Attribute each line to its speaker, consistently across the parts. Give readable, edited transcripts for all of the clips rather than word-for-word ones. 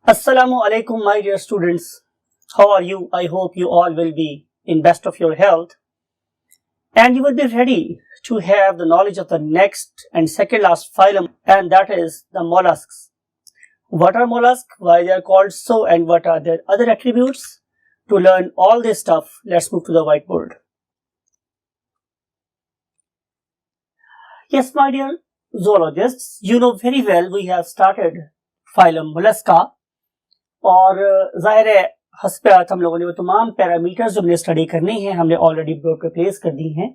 Speaker 1: Assalamu alaikum, my dear students. How are you? I hope you all will be in best of your health and you will be ready to have the knowledge of the next and second last phylum, and that is the mollusks. What are mollusks? Why they are called so, and what are their other attributes? To learn all this stuff, let's move to the whiteboard. Yes, my dear zoologists, you know very well we have started phylum mollusca. और जाहिर है हस्बयात हम लोगों ने वो तमाम parameters जो हमने स्टडी करने हैं हमने ऑलरेडी बोर्ड पे प्लेस कर दी हैं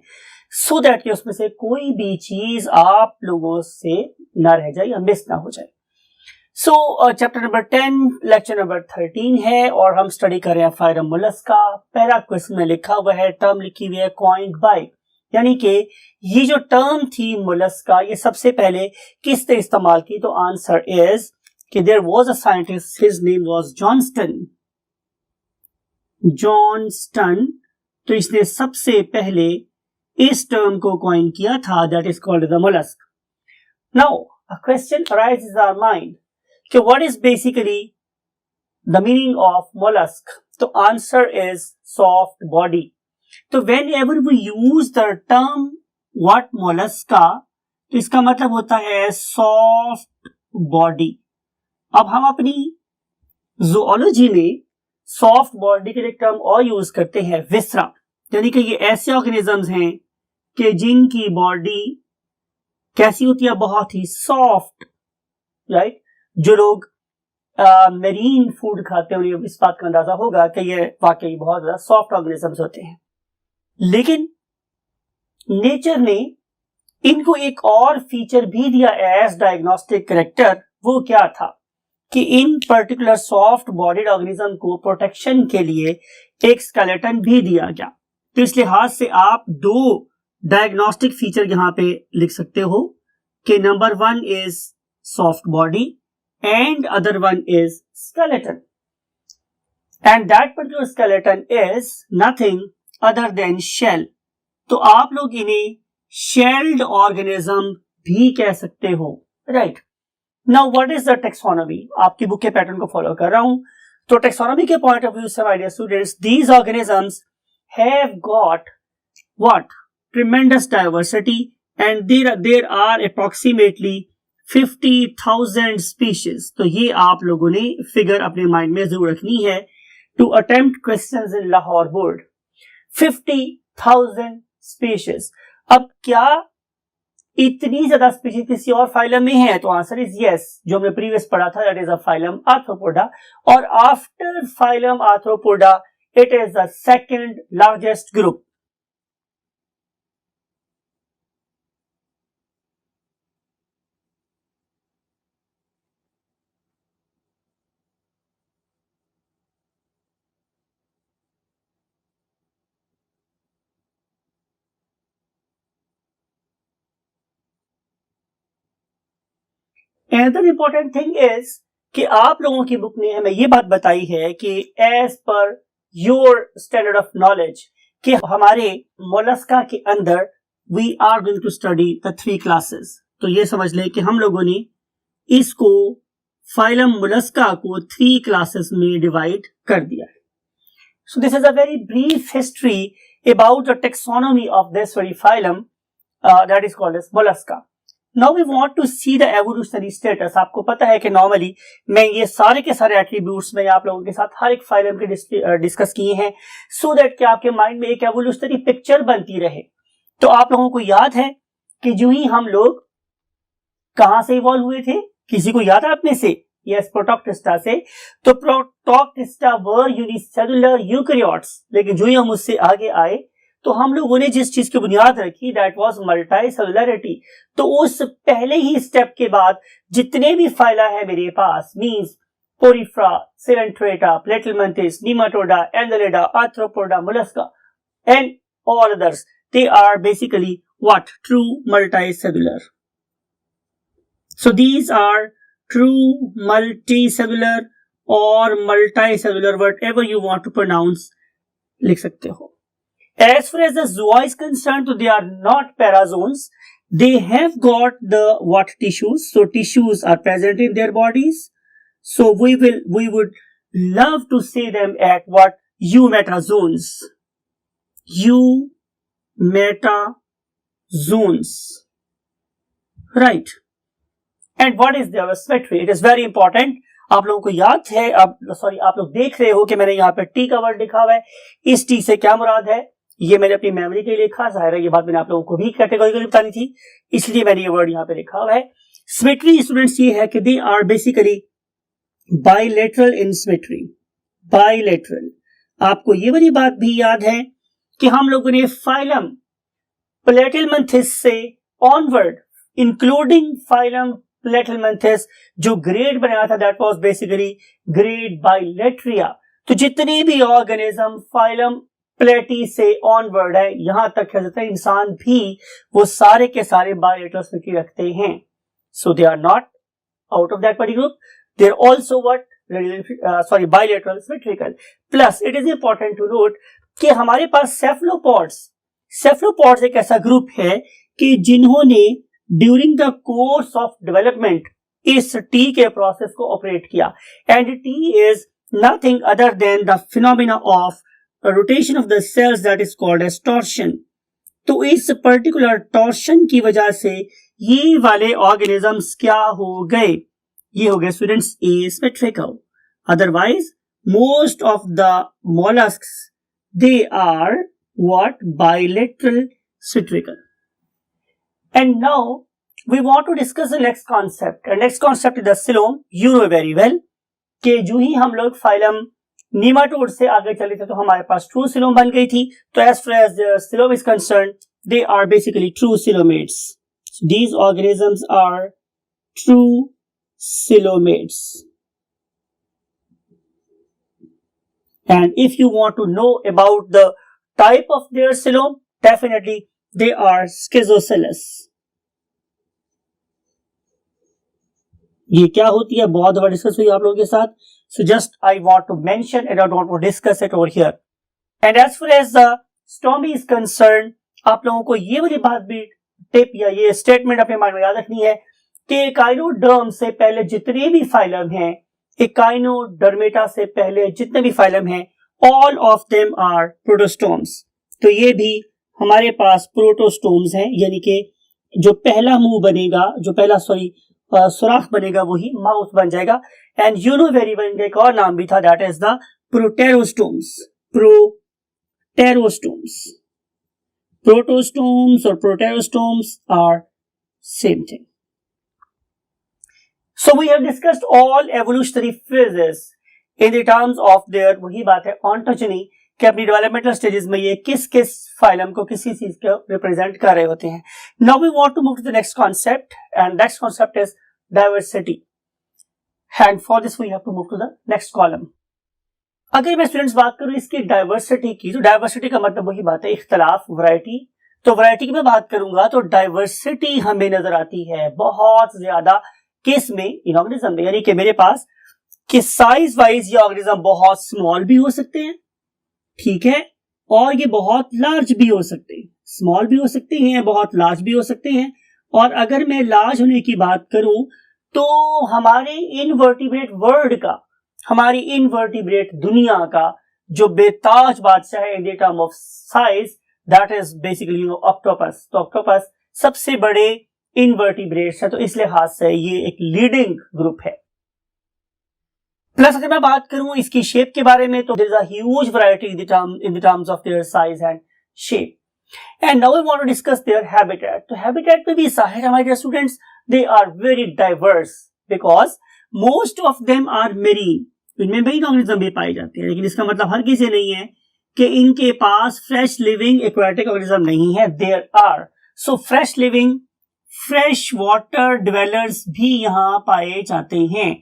Speaker 1: सो दैट कि उसमें से कोई भी चीज आप लोगों से ना रह जाए या मिस ना हो जाए। सो चैप्टर नंबर 10 लेक्चर नंबर 13 है और हम स्टडी कर रहे हैं फाइलम मोलस्का। पहला क्वेश्चन में लिखा हुआ है, टर्म लिखी हुई है कॉइन्ड बाय, यानी कि ये जो टर्म थी मोलस्का ये सबसे पहले किसने इस्तेमाल की? तो आंसर इज कि there was a scientist, his name was Johnston. तो इसने सबसे पहले इस टर्म को कॉइन किया था, that is called the mollusk. Now a question arises in our mind कि what is basically the meaning of mollusk? तो answer is soft body. तो whenever we use the term what mollusca, तो इसका मतलब होता है soft body. अब हम अपनी ज़ूओलॉजी में सॉफ्ट बॉडी के लिए टर्म और यूज करते हैं विसरा, यानी कि ये ऐसे ऑर्गेनिजम्स हैं कि जिनकी बॉडी कैसी होती है? बहुत ही सॉफ्ट, राइट। जो लोग मरीन फूड खाते हैं उन्हें इस बात का अंदाजा होगा कि ये वाकई बहुत ज्यादा सॉफ्ट ऑर्गेनिजम्स होते हैं। लेकिन नेचर ने इनको एक और फीचर भी दिया एज डायग्नोस्टिक कैरेक्टर। वो क्या था कि इन पर्टिकुलर सॉफ्ट बॉडीड ऑर्गेनिज्म को प्रोटेक्शन के लिए एक स्केलेटन भी दिया गया। तो इस लिहाज से आप दो डायग्नोस्टिक फीचर यहां पे लिख सकते हो कि number 1 is soft body and other one is skeleton, and that particular skeleton is nothing other than shell. तो आप लोग इन्हें शेल्ड ऑर्गेनिज्म भी कह सकते हो, right. Now what is the taxonomy? आपकी बुक के पैटर्न को फॉलो कर रहा हूं। तो taxonomy के पॉइंट ऑफ व्यू से my dear students, these organisms have got what? Tremendous diversity and there are approximately 50,000 species. तो ये आप लोगों ने फिगर अपने माइंड में जरूर रखनी है to attempt questions in Lahore board. 50,000 species. अब क्या इतनी ज्यादा स्पीशीज किसी और फाइलम में है? तो आंसर इज यस। जो हमने प्रीवियस पढ़ा था that is a phylum Arthropoda, और after phylum Arthropoda it is the second largest group. Another important thing is कि आप लोगों की बुक ने हमें ये बात बताई है कि as per your standard of knowledge कि हमारे मोलस्का के अंदर we are going to study the 3 classes. तो ये समझ लें कि हम लोगों ने इसको फाइलम मोलस्का को 3 क्लासेस में डिवाइड कर दिया है। So this is a very brief history about the taxonomy of this very phylum that is called as Mollusca. Now we want to see the evolutionary status. आपको पता है कि normally मैं ये सारे के सारे एट्रीब्यूट्स में आप लोगों के साथ हर एक फाइलम के डिस्कस किए हैं सो दैट कि आपके माइंड में एक एवोल्यूशनरी पिक्चर बनती रहे। तो आप लोगों को याद है कि जो ही हम लोग कहां से इवॉल्व हुए थे? किसी को याद है आप में से? यस, प्रोटोक्टिस्टा से। तो प्रोटोक्टिस्टा वर यूनिसेलुलर यूकैरियोट्स, लेकिन जो ही हम उससे आगे आए तो हम लोगों ने जिस चीज की बुनियाद रखी दैट वाज मल्टीसेलुलरिटी। तो उस पहले ही स्टेप के बाद जितने भी फाइला है मेरे पास means Porifera, Coelenterata, Platyhelminthes, Nematoda, Annelida, Arthropoda, Mollusca and all others, they are basically what? True multicellular. So these are true multicellular or multicellular, whatever you want to pronounce, लिख सकते हो। As far as the zoa is concerned, so they are not parazoans. They have got the what? Tissues. So tissues are present in their bodies. So we would love to see them at what? Eumeta zones. Eumeta zones. Right. And what is their symmetry? It is very important. आप लोगों को याद है, आप लोग देख रहे हो कि मैंने यहाँ पे टी का वर्ड लिखा हुआ है. इस टी से क्या मुराद है? ये मैंने अपनी मेमोरी के लिए लिखा. जाहिर है ये बात मैंने आप लोगों को भी कैटेगोरिकली बतानी थी, इसलिए मैंने ये वर्ड यहाँ पे लिखा हुआ है. सिमेट्री स्टूडेंट्स ये है कि they are basically bilateral in symmetry. Bilateral. आपको ये वाली बात भी याद है कि हम लोगों ने फाइलम प्लेटिलमंथिस से ऑनवर्ड, इंक्लूडिंग फाइलम प्लेटिलमंथिस, जो ग्रेड बनाया था दैट वाज बेसिकली ग्रेड बाइलेटरिया. तो जितने भी ऑर्गेनिज्म फाइलम प्लेटी से ऑनवर्ड है, यहां तक कह सकते हैं इंसान भी, वो सारे के सारे बाइलेटरल सिमेट्री रखते हैं. So they are not out of that particular group. They are also what? Bilateral symmetrical. Plus it is important to note कि हमारे पास सेफलोपॉड्स एक ऐसा ग्रुप है कि जिन्होंने during the course of development इस टी के प्रोसेस को ऑपरेट किया. And T is nothing other than the phenomena of rotation of the cells that is called as torsion. तो इस पर्टिकुलर टॉर्शन की वजह से ये वाले ऑर्गेनिजम्स क्या हो गए? ये हो गए students asymmetrical. Otherwise most of the molluscs they are what? Bilateral symmetrical. And now we want to discuss the next concept. And next concept is the coelom. You know very well कि जो ही हम लोग phylum nematode से आगे चले थे तो हमारे पास ट्रू coelom बन गई थी. तो as far as the coelom is concerned, they are basically true coelomates. So these organisms are true coelomates. And if you want to know about the type of their coelom, definitely they are schizocellus. ये क्या होती है? बहुत बार discuss हुई आप लोगों के साथ. So just I want to mention and I don't want to discuss it over here. And as far as the stomy is concerned, आप लोगों को ये वाली बात भी टिप या ये स्टेटमेंट अपने माइंड में याद रखनी है कि एकाइनोडर्म से पहले जितने भी फाइलम हैं, एकाइनोडर्मेटा से पहले जितने भी फाइलम हैं, all of them are protostomes. तो ये भी हमारे पास प्रोटोस्टोम्स हैं, यानी कि जो पहला मुंह बनेगा, जो पहला सुराख बनेगा वही माउथ बन जाएगा. And you know very well, एक और नाम भी था, that is the proterostomes. Protostomes और proterostomes are same thing. So we have discussed all evolutionary phases in the terms of their, वही बात है ऑन्टोजनी, कि अपनी डेवलपमेंटल स्टेजेस में ये किस किस फाइलम को किसी चीज को रिप्रेजेंट कर रहे होते हैं. Now we want to move to the next concept, and next concept is diversity. And for this we have to move to the next column. अगर मैं स्टूडेंट्स बात करूं इसकी डाइवर्सिटी की, तो डाइवर्सिटी का मतलब वही बात है इख्तलाफ, वैरायटी. तो वैरायटी की मैं बात करूंगा तो डाइवर्सिटी हमें नजर आती है बहुत ज्यादा किस में? इन ऑर्गेनिज्म में. यानी कि मेरे पास कि साइज वाइज ये ऑर्गेनिज्म बहुत स्मॉल भी हो सकते हैं, ठीक है, और ये बहुत लार्ज भी हो सकते हैं. स्मॉल भी हो सकते हैं, बहुत लार्ज भी हो सकते हैं. और अगर मैं लार्ज होने की बात करूं तो हमारे इनवर्टिब्रेट वर्ल्ड का, हमारी इनवर्टिब्रेट दुनिया का जो बेताज बादशाह है in the term of size, that is basically octopus. तो ऑक्टोपस सबसे बड़े इनवर्टिब्रेट्स है, तो इस लिहाज से ये एक लीडिंग ग्रुप है. प्लस अगर मैं बात करूं इसकी शेप के बारे में, तो there is a huge variety in the terms of their size and shape. And now we want to discuss their habitat. तो हैबिटेट में भी जाहिर हमारे students, they are very diverse because most of them are marine. इनमें marine organism भी पाए जाते हैं, लेकिन इसका मतलब हर किसी नहीं है कि इनके पास फ्रेश लिविंग एक्वाटिक ऑर्गेनिज्म नहीं है. There are. So fresh living, fresh water dwellers भी यहां पाए जाते हैं.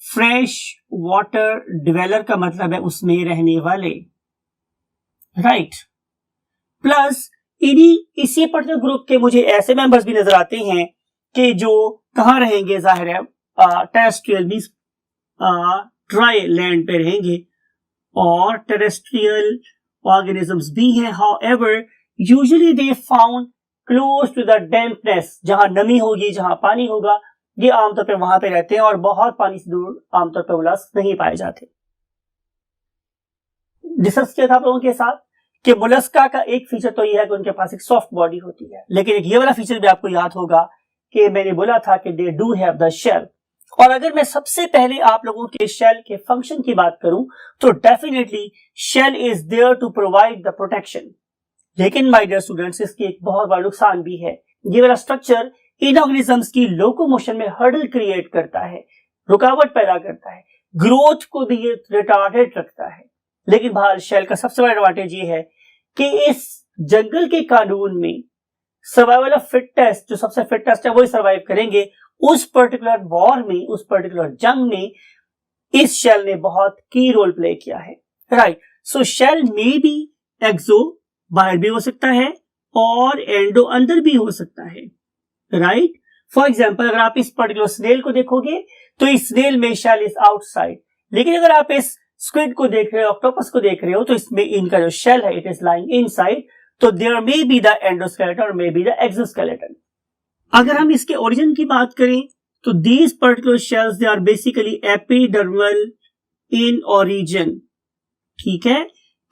Speaker 1: फ्रेश वाटर डिवेलर का मतलब है उसमें रहने वाले, राइट. प्लस इसी पर्टिकुलर ग्रुप के मुझे ऐसे मेंबर्स भी नजर आते हैं कि जो कहां रहेंगे? जाहिर है टेरेस्ट्रियल मींस ड्राई लैंड पे रहेंगे, और टेरेस्ट्रियल ऑर्गेनिजम्स भी हैं. However usually they found close to the dampness, जहां नमी होगी, जहां पानी होगा, ये आमतौर पे वहां पे रहते हैं और बहुत पानी से दूर आमतौर पे मोलस्क नहीं पाए जाते। डिस्कस किया था आप लोगों के साथ कि मोलस्का का एक फीचर तो ये है कि उनके पास एक सॉफ्ट बॉडी होती है, लेकिन एक ये वाला फीचर भी आपको याद होगा कि मैंने बोला था कि they do have the shell. और अगर मैं सबसे पहले आप लोगों के शेल के फंक्शन की बात करूं तो definitely shell is there to provide the protection. लेकिन माय डियर स्टूडेंट्स, इसकी एक बहुत बड़ा नुकसान भी है। ये वाला स्ट्रक्चर इन ऑर्गेनिजम्स की लोकोमोशन में हर्डल क्रिएट करता है, रुकावट पैदा करता है, ग्रोथ को भी ये रिटार्डेड रखता है। लेकिन बहरहाल शेल का सबसे बड़ा एडवांटेज ये है कि इस जंगल के कानून में सर्वाइवल ऑफ फिटेस्ट, जो सबसे फिटेस्ट है वही सर्वाइव करेंगे। उस पर्टिकुलर वॉर में, उस पर्टिकुलर जंग में इस शेल ने बहुत की रोल प्ले किया है। राइट, सो शेल में भी एक्सो बाहर भी हो सकता है और एंडो अंदर भी हो सकता है। राइट, फॉर एग्जाम्पल अगर आप इस पर्टिकुलर स्नेल को देखोगे तो इस स्नेल में शेल इज आउटसाइड, लेकिन अगर आप इस स्क्विड को देख रहे हो, ऑक्टोपस को देख रहे हो, तो इसमें इनका जो शेल है इट इज लाइंग इनसाइड, तो there may be the endoskeleton और मे बी द एक्सोस्केलेटन। अगर हम इसके ओरिजिन की बात करें तो these particular shells they are basically epidermal in origin. ठीक है,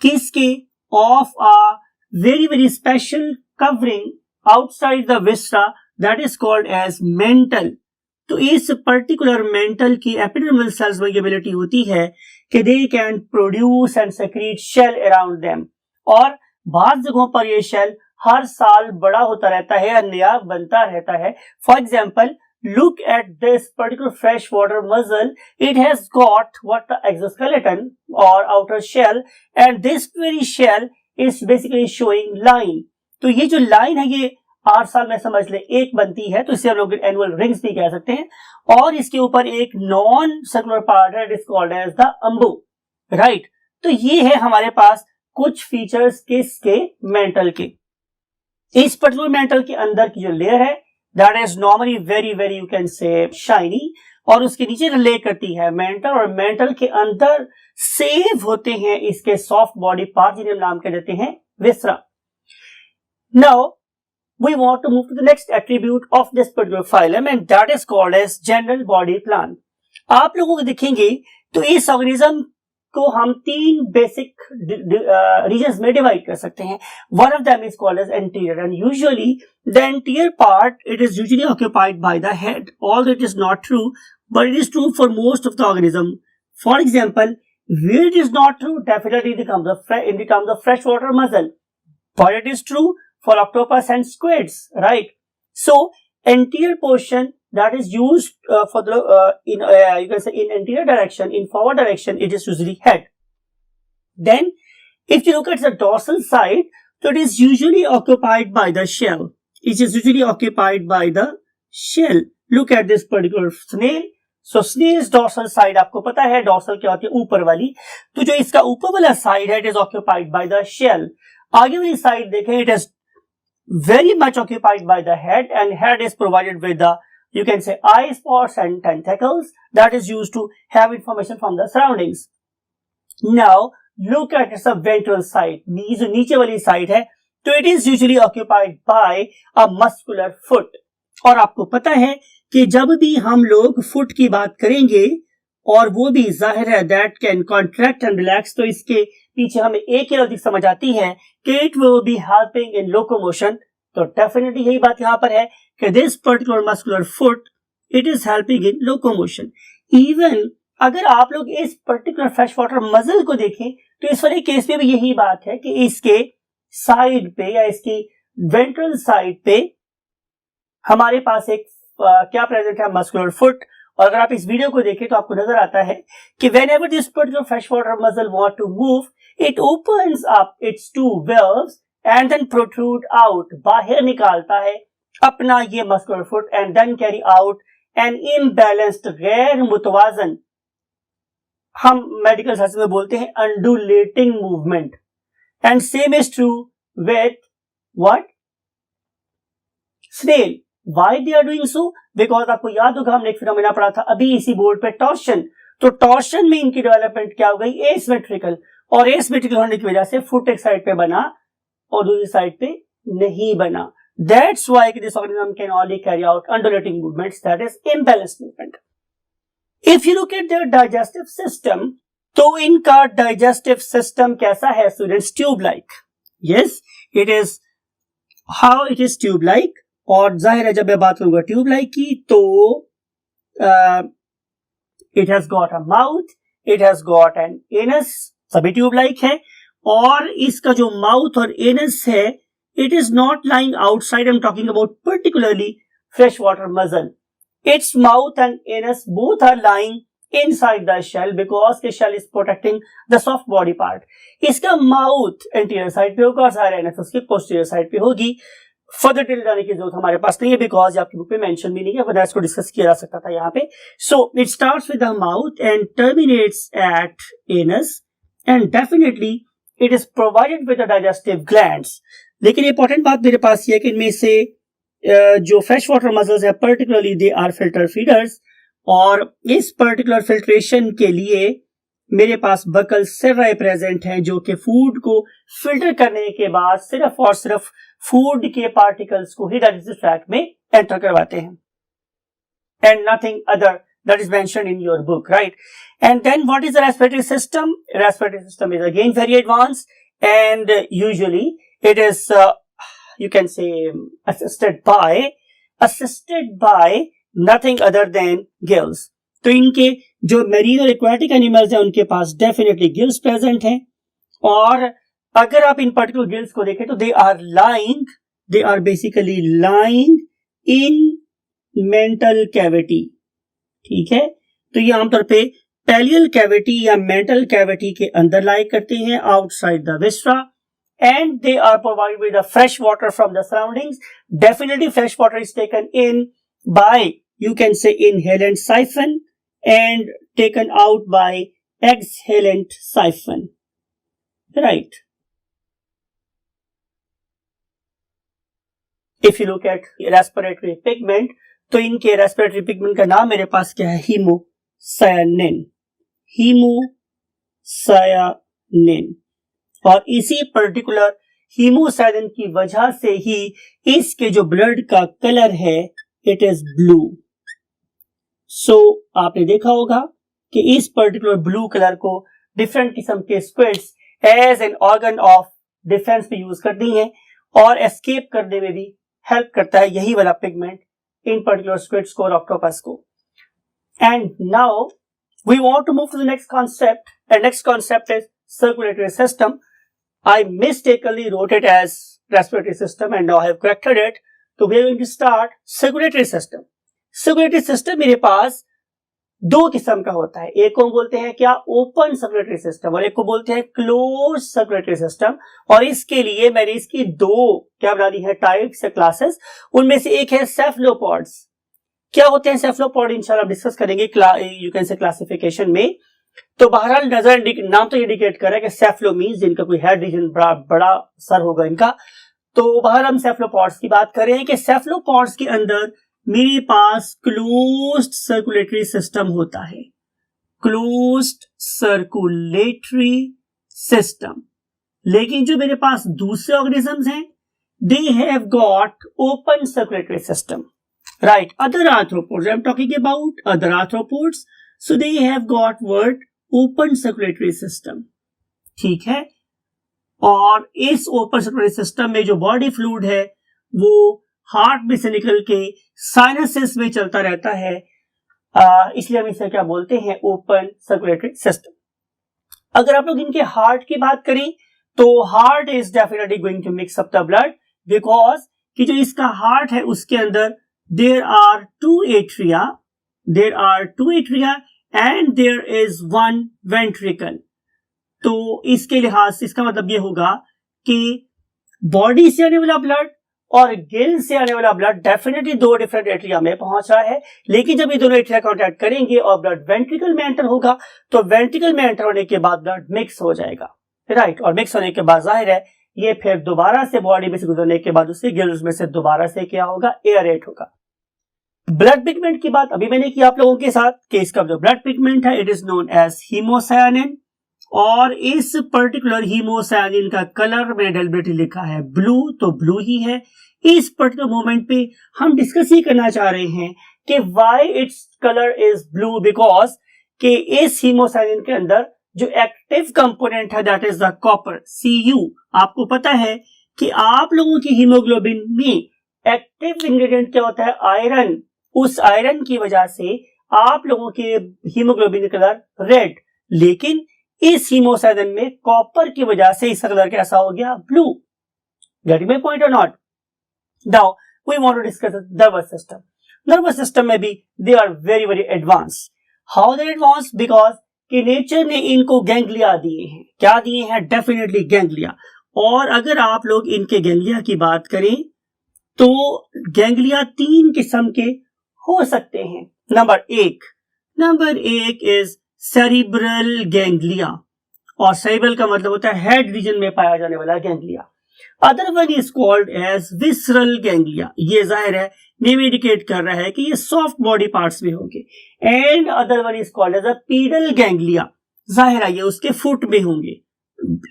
Speaker 1: किसके? Of a very very special covering outside the viscera that is called as mantle. तो इस पर्टिकुलर मेंटल की एपिडर्मल सेल्स में एबिलिटी होती है कि they can produce and secrete shell around them, और बहुत जगहों पर ये शेल हर साल बड़ा होता रहता है या नया बनता रहता है। For example, look at this particular freshwater mussel. It has got what the exoskeleton or outer shell, and this very shell is basically showing line. तो ये जो लाइन है ये 8 साल में समझ ले एक बनती है, तो इसे हम लोग एनुअल रिंग्स भी कह सकते हैं। और इसके ऊपर एक नॉन सर्कुलर पार्ट है, it is called as the umbo. Right, तो ये है हमारे पास कुछ फीचर्स किसके? मेंटल के। इस पर्टिकुलर मेंटल के अंदर की जो लेयर है that is normally very very you can say shiny, और उसके नीचे रिले करती है मेंटल, और मेंटल के अंदर सेव होते हैं इसके सॉफ्ट बॉडी पार्ट जिन्हें हम नाम कह देते हैं viscera. Now we want to move to the next attribute of this particular phylum and that is called as general body plan. आप लोगों को देखेंगे तो इस ऑर्गेनिज्म को हम 3 बेसिक रीजन्स में डिवाइड कर सकते हैं। One of them is called as anterior, and usually the anterior part it is usually occupied by the head, although it is not true but it is true for most of the organism. For example, where it is not true, definitely it becomes a freshwater mussel, but it is true for octopus and squids, right? So anterior portion that is used for the you can say in anterior direction, in forward direction it is usually head. Then if you look at the dorsal side, so it is usually occupied by the shell. It is usually occupied by the shell. Look at this particular snail. So snail's dorsal side, आपको पता है dorsal क्या होती है? ऊपर वाली। तो जो इसका ऊपर वाला side है, it is occupied by the shell. आगे वाली side देखें, it is very much occupied by the head, and head is provided with the you can say eye spots and tentacles that is used to have information from the surroundings. Now look at its ventral side. जो नीचे वाली side है, तो it is usually occupied by a muscular foot. और आपको पता है कि जब भी हम लोग फुट की बात करेंगे, और वो भी जाहिर है that can contract and relax, तो इसके पीछे हमें एक ही लॉजिक समझ आती है कि it will be helping in locomotion. तो डेफिनेटली यही बात यहाँ पर है कि this particular muscular foot it is helping in locomotion. Even अगर आप लोग इस पर्टिकुलर फ्रेश वाटर मसल को देखें तो इस वाले केस में भी यही बात है कि इसके साइड पे या इसकी वेंट्रल साइड पे हमारे पास एक क्या प्रेजेंट है? Muscular foot. और अगर आप इस वीडियो को देखें तो आपको नजर आता है कि whenever this particular freshwater mussel want to move, it opens up its 2 valves and then protrude out, बाहर निकालता है अपना ये muscular foot and then carry out an imbalanced, गैर मुतवाजन, हम मेडिकल साइंस में बोलते हैं undulating movement. And same is true with what? Snail. Why they are doing so? Because आपको याद होगा हमने एक फिनोमेना पढ़ा था अभी इसी बोर्ड पे, टॉर्शन। तो टॉर्शन में इनकी डेवलपमेंट क्या हो गई? एसिमेट्रिकल, और एसिमेट्रिकल होने की वजह से फुट एक साइड पे बना और दूसरी साइड पे नहीं बना। That's why this organism can only carry out undulating movements, that is imbalanced movement. If you look at their digestive system, तो इनका digestive system कैसा है students? Tube-like. Yes, it is how it is tube-like. और जाहिर है जब मैं बात करूंगा tube-like की तो it has got a mouth, it has got an anus, सभी tube-like है. और इसका जो mouth और anus है, it is not lying outside. I'm talking about particularly freshwater mussel. Its mouth and anus both are lying inside the shell because the shell is protecting the soft body part. इसका mouth anterior side पे होगा और सारे anus उसकी posterior side पे होगी. Further detail जाने की जरूरत हमारे पास नहीं है बिकॉज आपकी बुक में मेंशन भी नहीं है, वरना इसको डिस्कस किया जा सकता था यहाँ पे. So it starts with the mouth and terminates at anus and definitely it is provided with the digestive glands. लेकिन इंपॉर्टेंट बात मेरे पास ये है कि इनमें से जो फ्रेश वाटर मसल्स है particularly they are filter feeders, और इस पर्टिकुलर फिल्ट्रेशन के लिए मेरे पास बकल सेराई प्रेजेंट हैं जो कि फूड को फिल्टर करने के बाद सिर्फ और सिर्फ फूड के पार्टिकल्स को ही डाइजेस्टिव ट्रैक्ट में एंटर करवाते हैं, and nothing other that is mentioned in your book, right? And then what is the respiratory system? Respiratory system is again very advanced, and usually it is you can say assisted by nothing other than gills. तो इनके जो marine और aquatic animals हैं उनके पास definitely gills present हैं, और अगर आप इन पर्टिकुलर गिल्स को देखें तो they are basically lying in mantle cavity. ठीक है, तो ये आमतौर पे पैलियल कैविटी या मेंटल कैविटी के अंदर लाई करते हैं outside the viscera, and they are provided with fresh water from the surroundings. Definitely fresh water is taken in by you can say inhalant siphon and taken out by exhalant siphon, right? If you look at respiratory pigment, तो इनके respiratory pigment का नाम मेरे पास क्या है? हीमोसायानिन. और इसी particular हीमोसायानिन की वजह से ही इसके जो ब्लड का कलर है इट इज ब्लू. सो आपने देखा होगा कि इस पर्टिकुलर ब्लू कलर को डिफरेंट किस्म के squids as an organ of defence पे यूज करती हैं और एस्केप करने में भी हेल्प करता है यही वाला पिगमेंट इन पर्टिकुलर स्क्विड्स को और ऑक्टोपस को. And now we want to move to the next concept, and next concept is circulatory system. I mistakenly wrote it as respiratory system and now I have corrected it. So we are going to start circulatory system. Circulatory system मेरे पास दो किस्म का होता है. एक को बोलते हैं क्या? ओपन सर्कुलेटरी सिस्टम, और एक को बोलते हैं क्लोज सर्कुलेटरी सिस्टम. और इसके लिए मैंने इसकी दो क्या बना दी है? टाइप्स या क्लासेस. उनमें से एक है सेफलोपॉड्स. क्या होते हैं सेफलोपॉड? इंशाल्लाह डिस्कस करेंगे यू कैन से क्लासिफिकेशन में. तो बहरहाल नजर नाम तो इंडिकेट कर रहा है कि सेफलो मीन्स जिनका कोई हेड रीजन बड़ा सर होगा इनका. तो बहरहाल हम सेफलोपॉड्स की बात कर रहे हैं कि सेफलोपॉड्स के अंदर मेरे पास क्लोज्ड सर्कुलेटरी सिस्टम होता है. Closed circulatory system. लेकिन जो मेरे पास दूसरे ऑर्गेनिजम्स हैं they have got open circulatory system, right? Other arthropods, I am talking about other arthropods. So they have got what? Open circulatory system. ठीक है, और इस ओपन सर्कुलेटरी सिस्टम में जो बॉडी फ्लूइड है वो हार्ट में से निकल के साइनसेस में चलता रहता है, इसलिए हम इसे क्या बोलते हैं? Open circulatory system. अगर आप लोग इनके हार्ट की बात करें तो heart is definitely going to mix up the blood, because कि जो इसका हार्ट है उसके अंदर there are two atria and there is one ventricle. तो इसके लिहाज से इसका मतलब ये होगा कि बॉडी से आने वाला ब्लड और गिल से आने वाला ब्लड डेफिनेटली दो डिफरेंट एट्रिया में पहुंच रहा है. लेकिन जब ये दोनों एट्रिया कॉन्टैक्ट करेंगे और ब्लड वेंट्रिकल में एंटर होगा तो वेंट्रिकल में एंटर होने के बाद ब्लड मिक्स हो जाएगा, राइट? और मिक्स होने के बाद जाहिर है ये फिर दोबारा से बॉडी में से गुजरने के बाद उससे गिल्स में से दोबारा से क्या होगा? एयरेट होगा. ब्लड पिगमेंट की बात अभी मैंने की आप लोगों के साथ कि इसका जो ब्लड पिगमेंट है इट इज नोन एज हीमोसायानिन, और इस पर्टिकुलर हीमोसायनिन का कलर में डेलिबरेटली लिखा है ब्लू, तो ब्लू ही है। इस पर्टिकुलर मोमेंट पे हम डिस्कस ही करना चाह रहे हैं कि why its colour is blue, because कि इस हीमोसायनिन के अंदर जो एक्टिव कंपोनेंट है that is the copper, Cu। आपको पता है कि आप लोगों की हीमोग्लोबिन में एक्टिव इंग्रेडिएंट क्या होता है, आयरन। उस आयरन की वजह से आप लोगों के हीमोग्लोबिन का कलर रेड, लेकिन इस हीमोसायनिन में कॉपर की वजह से इसका कलर कैसा हो गया, blue. Getting my point or not? Now we want to discuss nervous system. Nervous system में भी they are very very advance. How they advance? Because कि नेचर ने इनको गैंग्लिया दिए हैं। क्या दिए हैं? Definitely ganglia. और अगर आप लोग इनके गैंग्लिया की बात करें तो गैंग्लिया 3 किस्म के हो सकते हैं। नंबर एक इज सेरिब्रल गैंग्लिया, और सेरिब्रल का मतलब होता है हेड रीजन में पाया जाने वाला ganglia. Other one is called as visceral ganglia. ये जाहिर है नेम इंडिकेट कर रहा है कि ये सॉफ्ट बॉडी पार्ट्स में होंगे। And other one is called as a pedal ganglia. जाहिर है ये उसके फुट में होंगे।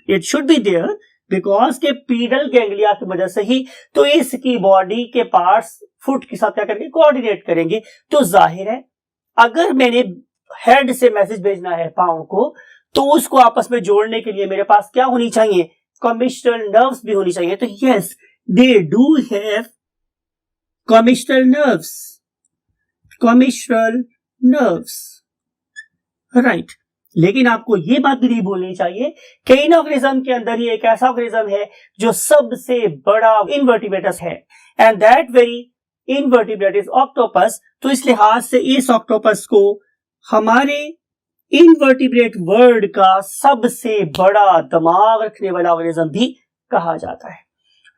Speaker 1: It should be there because के पीडल गैंग्लिया की वजह से ही तो इसकी बॉडी के पार्ट्स फुट के साथ क्या करेंगे, कोऑर्डिनेट करेंगे। तो जाहिर है अगर मैंने हेड से मैसेज भेजना है पांव को, तो उसको आपस में जोड़ने के लिए मेरे पास क्या होनी चाहिए, कॉमिशनल नर्व्स भी होनी चाहिए। तो yes, they do have commissural nerves, right. लेकिन आपको ये बात भी नहीं भूलनी चाहिए कि इन ऑर्गेनिज्म के अंदर ही एक ऐसा ऑर्गेनिज्म है जो सबसे बड़ा इनवर्टिब्रेटस है, and that very invertebrate is octopus. तो इस लिहाज से इस ऑक्टोपस को हमारे इनवर्टिब्रेट वर्ल्ड का सबसे बड़ा दिमाग रखने वाला ऑर्गेनिज्म भी कहा जाता है।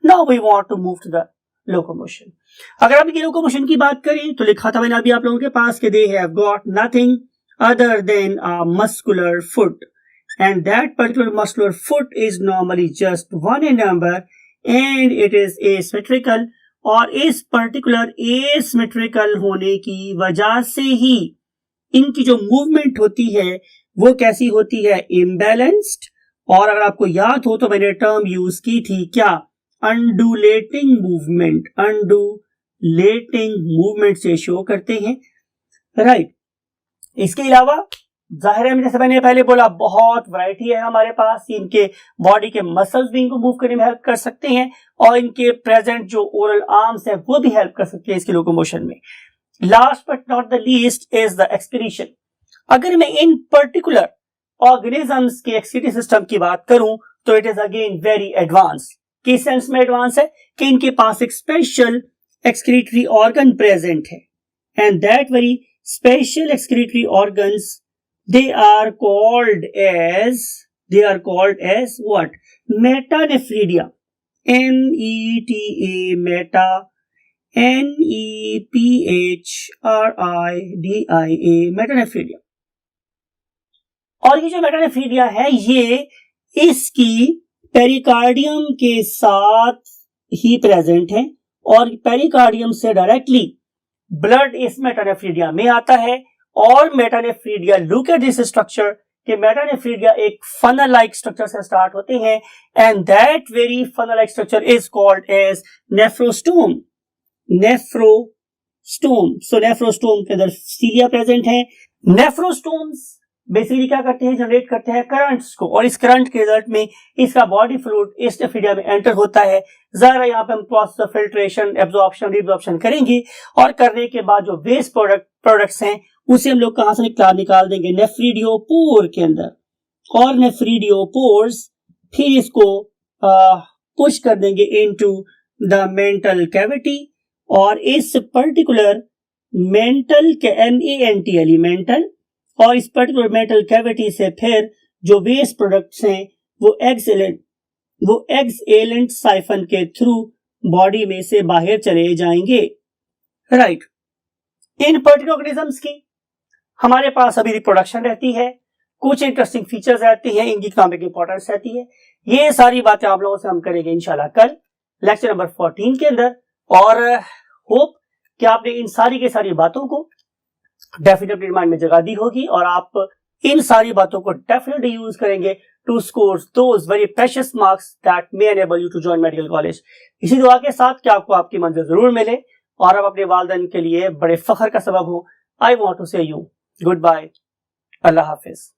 Speaker 1: Now we want to move to the locomotion. अगर आप ये लोकोमोशन की बात करें तो लिखा था मैंने अभी आप लोगों के पास कि they have got nothing other than a muscular foot, and that particular muscular foot is normally just one in number and it is asymmetrical। और इस पर्टिकुलर asymmetrical होने की वजह से ही इनकी जो मूवमेंट होती है वो कैसी होती है, इम्बैलेंस्ड। और अगर आपको याद हो तो मैंने टर्म यूज की थी क्या, अंडुलेटिंग मूवमेंट से शो करते हैं, राइट। इसके अलावा जाहिर है जैसे मैंने पहले बोला बहुत वैरायटी है हमारे पास। इनके बॉडी के मसल्स भी इनको मूव करने में हेल्प कर सकते हैं, और इनके प्रेजेंट जो ओरल आर्म्स हैं वो भी हेल्प कर सकते हैं इसके लोकोमोशन में। Last but not the least is the excretion. अगर मैं इन पर्टिकुलर ऑर्गेनिजम्स के एक्सक्रीटरी सिस्टम की बात करूं तो it is again very advance. किस सेंस में एडवांस है कि इनके पास एक स्पेशल एक्सक्रीटरी ऑर्गन प्रेजेंट है, and that very special excretory organs, they are called as what, metanephridia, META, meta, NEPHRIDIA, metanephridia। और ये जो मेटानेफ्रीडिया है ये इसकी पेरिकार्डियम के साथ ही प्रेजेंट है, और पेरिकार्डियम से डायरेक्टली ब्लड इस मेटानेफ्रीडिया में आता है। और metanephridia, look at this structure, कि मेटानेफ्रीडिया एक फनल लाइक स्ट्रक्चर से स्टार्ट होते हैं, and that very funnel like structure is called as nephrostome. So nephrostome के अंदर सीलिया प्रेजेंट है। नेफ्रोस्टोम्स बेसिकली क्या करते हैं, जनरेट करते हैं करंट्स को, और इस करंट के रिजल्ट में इसका बॉडी फ्लूइड इस नेफ्रीडिया में एंटर होता है। जरा यहाँ पे हम प्रोसेस ऑफ फिल्ट्रेशन, एब्जॉर्प्शन, रिब्जॉर्प्शन करेंगे, और करने के बाद जो वेस्ट प्रोडक्ट्स हैं उसे हम लोग कहां से निकाल देंगे, नेफ्रीडियोपोर के अंदर। और नेफ्रीडियोपोर्स फिर इसको पुश कर देंगे इनटू द मेंटल कैविटी, और इस पर्टिकुलर मेंटल के MENTL मेंटल, और इस पर्टिकुलर मेंटल कैविटी से फिर जो वेस्ट प्रोडक्ट्स हैं वो एक्सएलेंट साइफन के थ्रू बॉडी में से बाहर चले जाएंगे, राइट। इन पर्टिकुलर ऑर्गेनिजम्स की हमारे पास अभी रिप्रोडक्शन रहती है, कुछ इंटरेस्टिंग फीचर्स रहती हैं, इनकी इकोनॉमिक इंपॉर्टेंस रहती है। ये सारी बातें आप लोगों से हम करेंगे इंशाल्लाह कल लेक्चर नंबर 14 के अंदर, और होप कि आपने इन सारी की सारी बातों को डेफिनेटली माइंड में जगा दी होगी, और आप इन सारी बातों को डेफिनेटली यूज करेंगे to score those very precious marks that may enable you to join medical college. इसी दुआ के साथ कि आपको आपकी मंजिल जरूर मिले और आप अपने वालिदैन के लिए बड़े फख्र का सबब हो। I want to say you good bye, अल्लाह हाफिज।